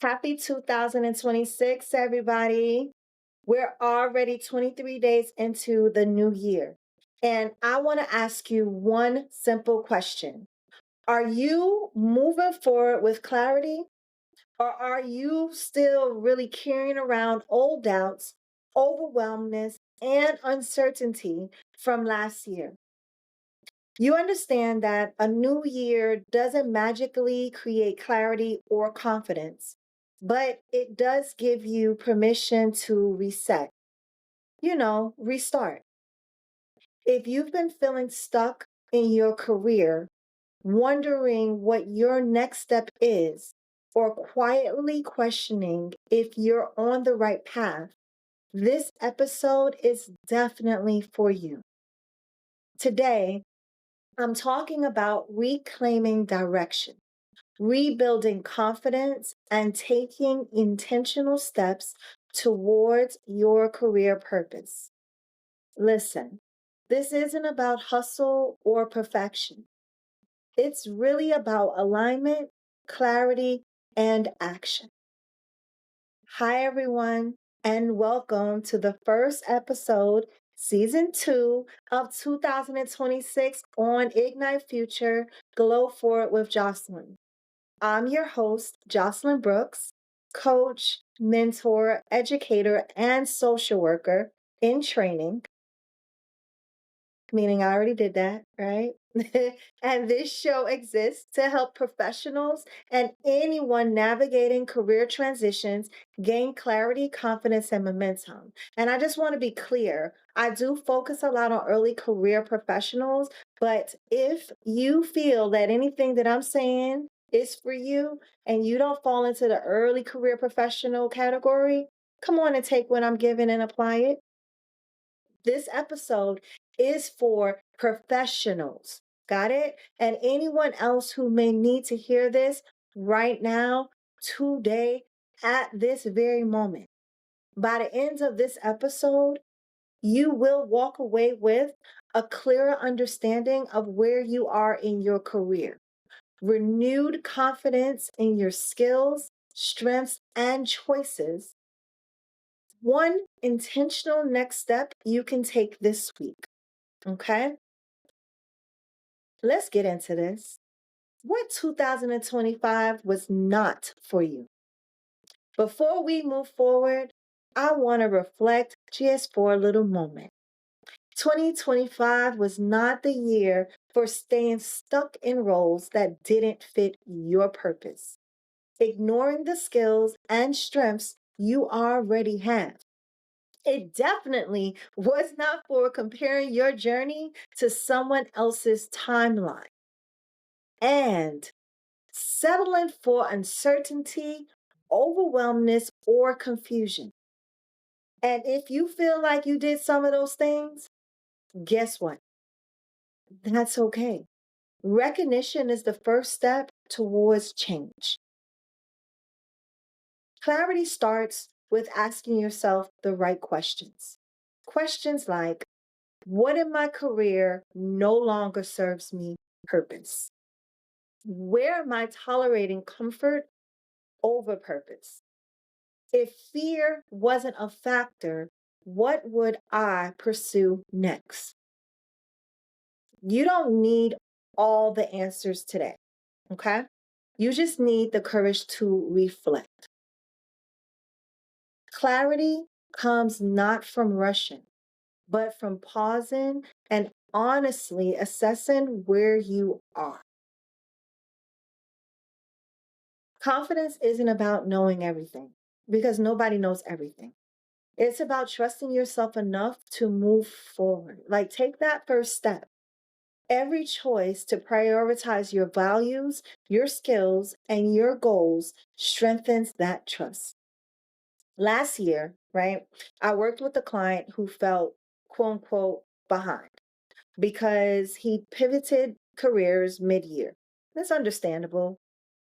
Happy 2026, everybody. We're already 23 days into the new year. And I want to ask you one simple question. Are you moving forward with clarity, or are you still really carrying around old doubts, overwhelmness, and uncertainty from last year? You understand that a new year doesn't magically create clarity or confidence, but it does give you permission to reset, restart. If you've been feeling stuck in your career, wondering what your next step is, or quietly questioning if you're on the right path, this episode is definitely for you. Today, I'm talking about reclaiming direction, rebuilding confidence, and taking intentional steps towards your career purpose. Listen, this isn't about hustle or perfection. It's really about alignment, clarity, and action. Hi, everyone, and welcome to the first episode, season 2 of 2026 on Ignite Future Glow Forward with Jocelyn. I'm your host, Jocelyn Brooks, coach, mentor, educator, and social worker in training, meaning I already did that, right? And this show exists to help professionals and anyone navigating career transitions gain clarity, confidence, and momentum. And I just want to be clear, I do focus a lot on early career professionals, but if you feel that anything that I'm saying is for you and you don't fall into the early career professional category, come on and take what I'm giving and apply it. This episode is for professionals. Got it? And anyone else who may need to hear this right now, today, at this very moment. By the end of this episode, you will walk away with a clearer understanding of where you are in your career, renewed confidence in your skills, strengths, and choices, one intentional next step you can take this week. Okay, let's get into this. What 2025 was not for you? Before we move forward, I want to reflect just for a little moment. 2025 was not the year for staying stuck in roles that didn't fit your purpose, ignoring the skills and strengths you already have. It definitely was not for comparing your journey to someone else's timeline and settling for uncertainty, overwhelmness, or confusion. And if you feel like you did some of those things, guess what? That's okay. Recognition is the first step towards change. Clarity starts with asking yourself the right questions. Questions like, what in my career no longer serves me purpose? Where am I tolerating comfort over purpose? If fear wasn't a factor, what would I pursue next? You don't need all the answers today, okay? You just need the courage to reflect. Clarity comes not from rushing, but from pausing and honestly assessing where you are. Confidence isn't about knowing everything because nobody knows everything. It's about trusting yourself enough to move forward. Like, take that first step. Every choice to prioritize your values, your skills, and your goals strengthens that trust. Last year, right, I worked with a client who felt quote unquote behind because he pivoted careers mid year. That's understandable.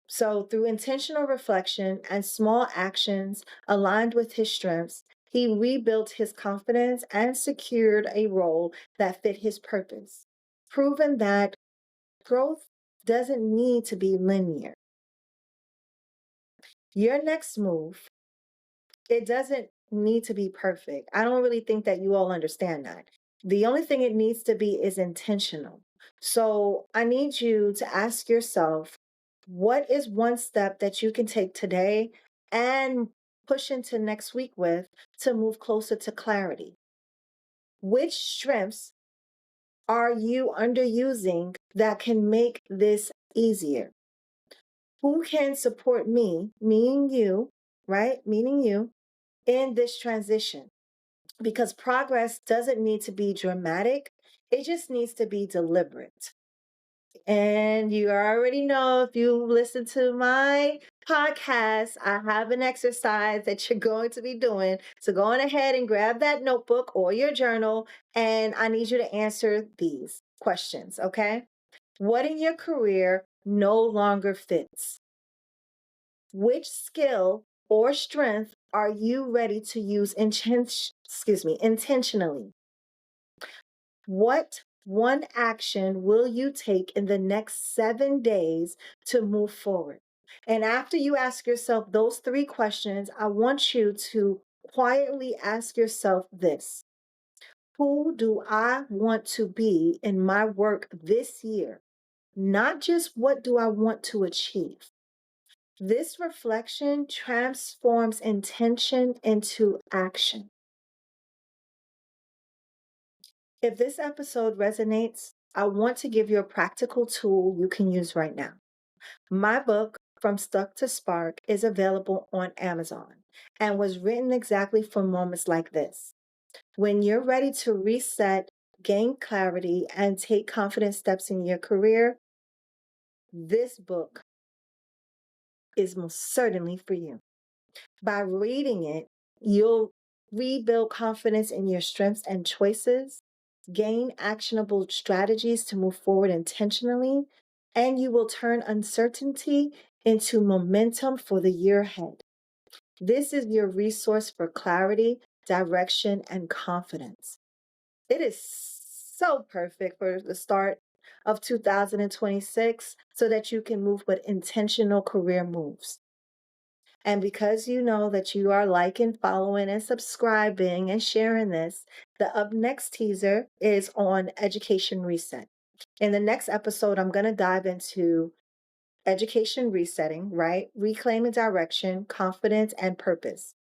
So, through intentional reflection and small actions aligned with his strengths, he rebuilt his confidence and secured a role that fit his purpose, proving that growth doesn't need to be linear. Your next move, it doesn't need to be perfect. I don't really think that you all understand that. The only thing it needs to be is intentional. So I need you to ask yourself, what is one step that you can take today and push into next week with to move closer to clarity? Which strengths are you underusing that can make this easier? Who can support me, meaning you, right? Meaning you, in this transition? Because progress doesn't need to be dramatic, it just needs to be deliberate. And you already know, if you listen to my podcast, I have an exercise that you're going to be doing. So go on ahead and grab that notebook or your journal, and I need you to answer these questions, okay? What in your career no longer fits? Which skill or strength are you ready to use intentionally? What one action will you take in the next 7 days to move forward? And after you ask yourself those three questions, I want you to quietly ask yourself this: who do I want to be in my work this year? Not just what do I want to achieve. This reflection transforms intention into action. If this episode resonates, I want to give you a practical tool you can use right now. My book, From Stuck to Spark, is available on Amazon and was written exactly for moments like this. When you're ready to reset, gain clarity, and take confident steps in your career, this book is most certainly for you. By reading it, you'll rebuild confidence in your strengths and choices, gain actionable strategies to move forward intentionally, and you will turn uncertainty into momentum for the year ahead. This is your resource for clarity, direction, and confidence. It is so perfect for the start of 2026 so that you can move with intentional career moves. And because you know that you are liking, following, and subscribing and sharing this, the up next teaser is on education reset. In the next episode, I'm going to dive into education resetting, right? Reclaiming direction, confidence, and purpose.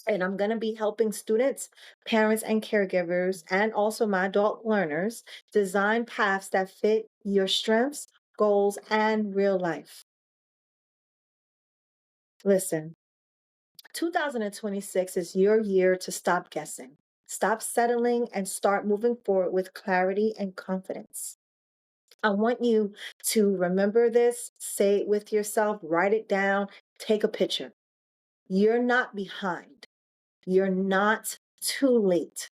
And I'm going to be helping students, parents, and caregivers, and also my adult learners design paths that fit your strengths, goals, and real life. Listen, 2026 is your year to stop guessing, stop settling, and start moving forward with clarity and confidence. I want you to remember this, say it with yourself, write it down, take a picture. You're not behind. You're not too late.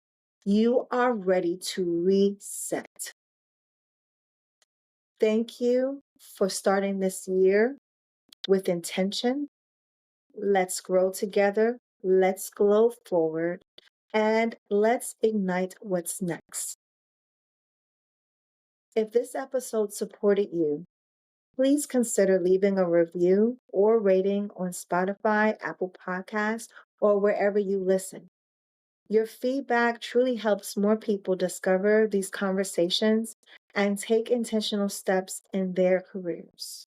You are ready to reset. Thank you for starting this year with intention. Let's grow together. Let's glow forward. And let's ignite what's next. If this episode supported you, please consider leaving a review or rating on Spotify, Apple Podcasts, or wherever you listen. Your feedback truly helps more people discover these conversations and take intentional steps in their careers.